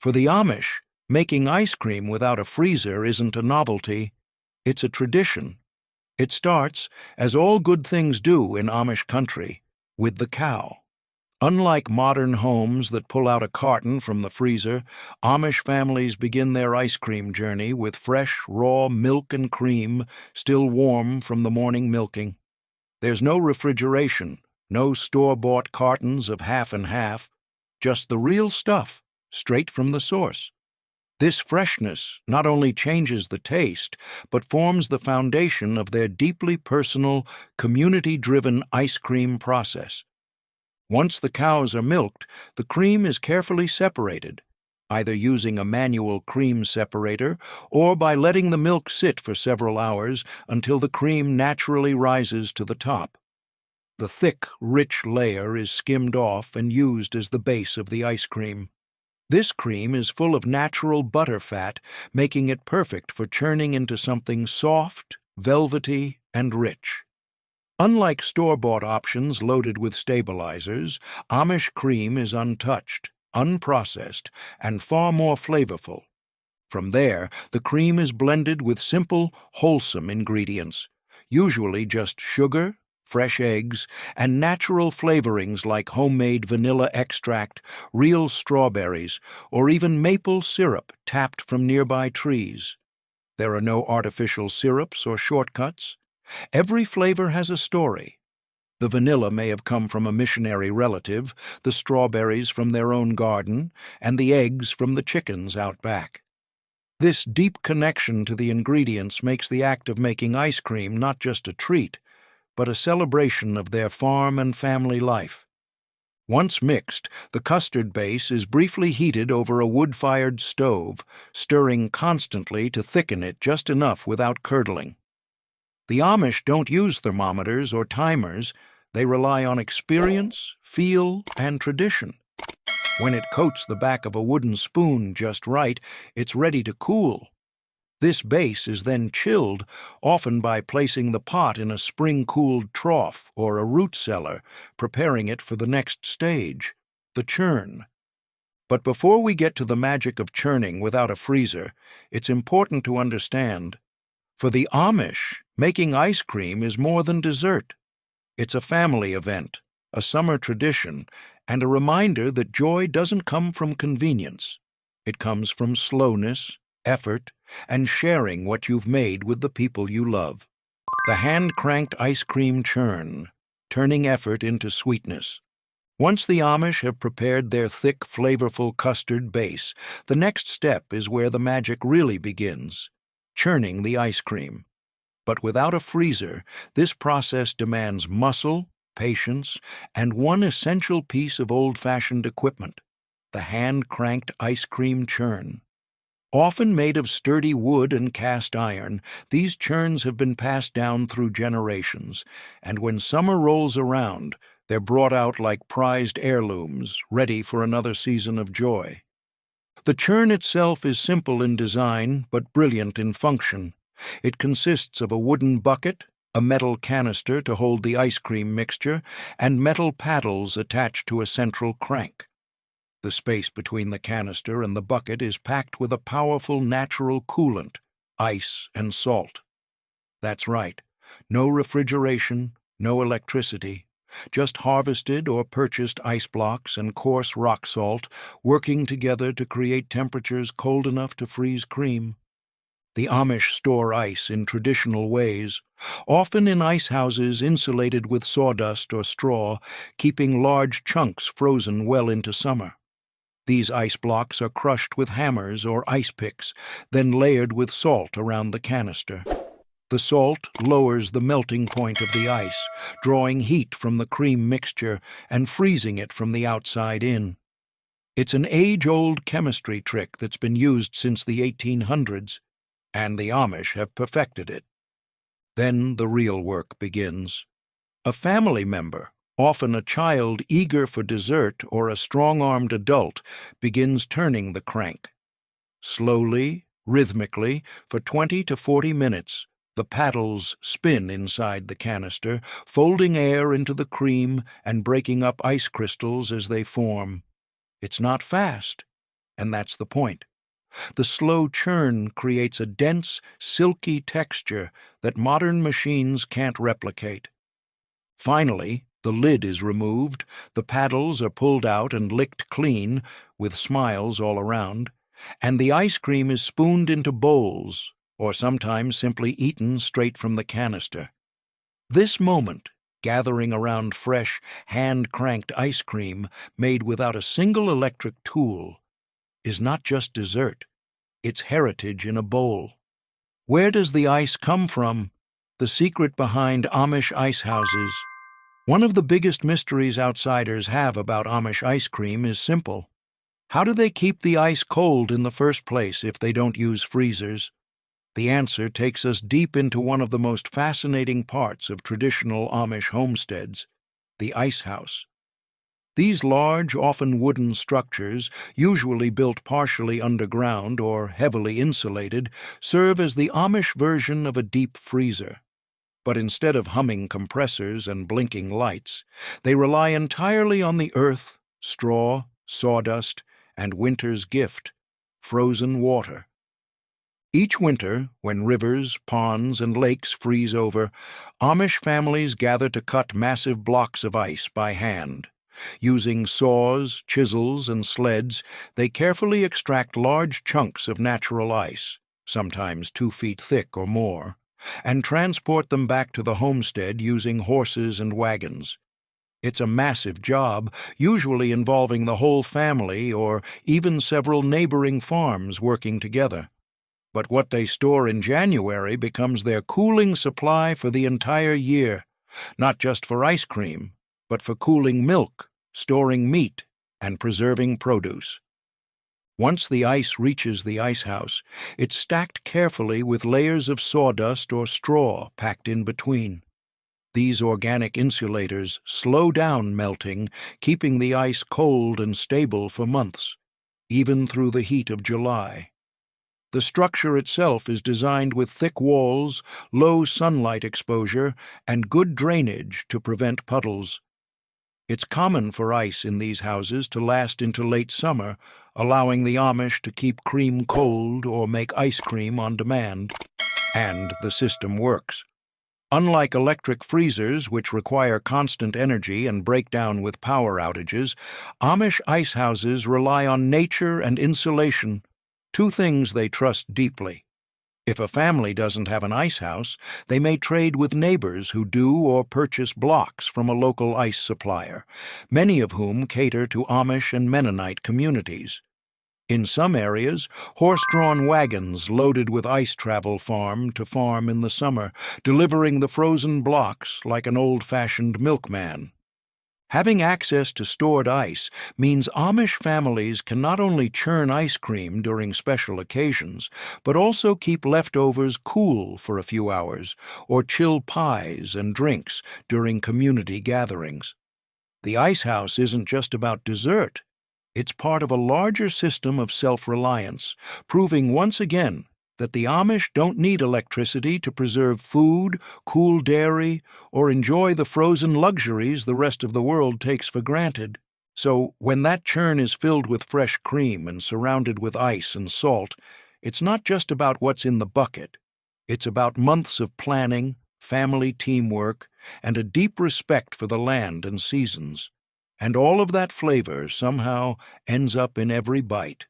For the Amish, making ice cream without a freezer isn't a novelty, it's a tradition. It starts, as all good things do in Amish country, with the cow. Unlike modern homes that pull out a carton from the freezer, Amish families begin their ice cream journey with fresh, raw milk and cream still warm from the morning milking. There's no refrigeration, no store-bought cartons of half and half, just the real stuff, straight from the source. This freshness not only changes the taste, but forms the foundation of their deeply personal, community-driven ice cream process. Once the cows are milked, the cream is carefully separated, either using a manual cream separator or by letting the milk sit for several hours until the cream naturally rises to the top. The thick, rich layer is skimmed off and used as the base of the ice cream. This cream is full of natural butter fat, making it perfect for churning into something soft, velvety, and rich. Unlike store-bought options loaded with stabilizers, Amish cream is untouched, unprocessed, and far more flavorful. From there, the cream is blended with simple, wholesome ingredients, usually just sugar, fresh eggs, and natural flavorings like homemade vanilla extract, real strawberries, or even maple syrup tapped from nearby trees. There are no artificial syrups or shortcuts. Every flavor has a story. The vanilla may have come from a missionary relative, the strawberries from their own garden, and the eggs from the chickens out back. This deep connection to the ingredients makes the act of making ice cream not just a treat, but a celebration of their farm and family life. Once mixed, the custard base is briefly heated over a wood-fired stove, stirring constantly to thicken it just enough without curdling. The Amish don't use thermometers or timers. They rely on experience, feel, and tradition. When it coats the back of a wooden spoon just right, it's ready to cool. This base is then chilled, often by placing the pot in a spring-cooled trough or a root cellar, preparing it for the next stage, the churn. But before we get to the magic of churning without a freezer, it's important to understand, for the Amish, making ice cream is more than dessert. It's a family event, a summer tradition, and a reminder that joy doesn't come from convenience. It comes from slowness, effort, and sharing what you've made with the people you love. The hand-cranked ice cream churn, turning effort into sweetness. Once the Amish have prepared their thick, flavorful custard base, the next step is where the magic really begins, churning the ice cream. But without a freezer, this process demands muscle, patience, and one essential piece of old-fashioned equipment, the hand-cranked ice cream churn. Often made of sturdy wood and cast iron, these churns have been passed down through generations, and when summer rolls around, they're brought out like prized heirlooms, ready for another season of joy. The churn itself is simple in design, but brilliant in function. It consists of a wooden bucket, a metal canister to hold the ice cream mixture, and metal paddles attached to a central crank. The space between the canister and the bucket is packed with a powerful natural coolant, ice and salt. That's right, no refrigeration, no electricity, just harvested or purchased ice blocks and coarse rock salt working together to create temperatures cold enough to freeze cream. The Amish store ice in traditional ways, often in ice houses insulated with sawdust or straw, keeping large chunks frozen well into summer. These ice blocks are crushed with hammers or ice picks, then layered with salt around the canister. The salt lowers the melting point of the ice, drawing heat from the cream mixture and freezing it from the outside in. It's an age-old chemistry trick that's been used since the 1800s, and the Amish have perfected it. Then the real work begins. A family member, often a child eager for dessert or a strong-armed adult, begins turning the crank. Slowly, rhythmically, for 20 to 40 minutes, the paddles spin inside the canister, folding air into the cream and breaking up ice crystals as they form. It's not fast. and that's the point. The slow churn creates a dense, silky texture that modern machines can't replicate. Finally, the lid is removed, the paddles are pulled out and licked clean, with smiles all around, and the ice cream is spooned into bowls, or sometimes simply eaten straight from the canister. This moment, gathering around fresh, hand-cranked ice cream made without a single electric tool, is not just dessert, it's heritage in a bowl. Where does the ice come from? The secret behind Amish ice houses. One of the biggest mysteries outsiders have about Amish ice cream is simple. How do they keep the ice cold in the first place if they don't use freezers? The answer takes us deep into one of the most fascinating parts of traditional Amish homesteads, the ice house. These large, often wooden structures, usually built partially underground or heavily insulated, serve as the Amish version of a deep freezer. But instead of humming compressors and blinking lights, they rely entirely on the earth, straw, sawdust, and winter's gift, frozen water. Each winter, when rivers, ponds, and lakes freeze over, Amish families gather to cut massive blocks of ice by hand. Using saws, chisels, and sleds, they carefully extract large chunks of natural ice, sometimes 2 feet thick or more, and transport them back to the homestead using horses and wagons. It's a massive job, usually involving the whole family or even several neighboring farms working together. But what they store in January becomes their cooling supply for the entire year, not just for ice cream, but for cooling milk, storing meat, and preserving produce. Once the ice reaches the ice house, it's stacked carefully with layers of sawdust or straw packed in between. These organic insulators slow down melting, keeping the ice cold and stable for months, even through the heat of July. The structure itself is designed with thick walls, low sunlight exposure, and good drainage to prevent puddles. It's common for ice in these houses to last into late summer, allowing the Amish to keep cream cold or make ice cream on demand. And the system works. Unlike electric freezers, which require constant energy and break down with power outages, Amish ice houses rely on nature and insulation, 2 things they trust deeply. If a family doesn't have an ice house, they may trade with neighbors who do or purchase blocks from a local ice supplier, many of whom cater to Amish and Mennonite communities. In some areas, horse-drawn wagons loaded with ice travel farm to farm in the summer, delivering the frozen blocks like an old-fashioned milkman. Having access to stored ice means Amish families can not only churn ice cream during special occasions, but also keep leftovers cool for a few hours, or chill pies and drinks during community gatherings. The ice house isn't just about dessert. It's part of a larger system of self-reliance, proving once again that the Amish don't need electricity to preserve food, cool dairy, or enjoy the frozen luxuries the rest of the world takes for granted. So, when that churn is filled with fresh cream and surrounded with ice and salt, it's not just about what's in the bucket. It's about months of planning, family teamwork, and a deep respect for the land and seasons. And all of that flavor somehow ends up in every bite.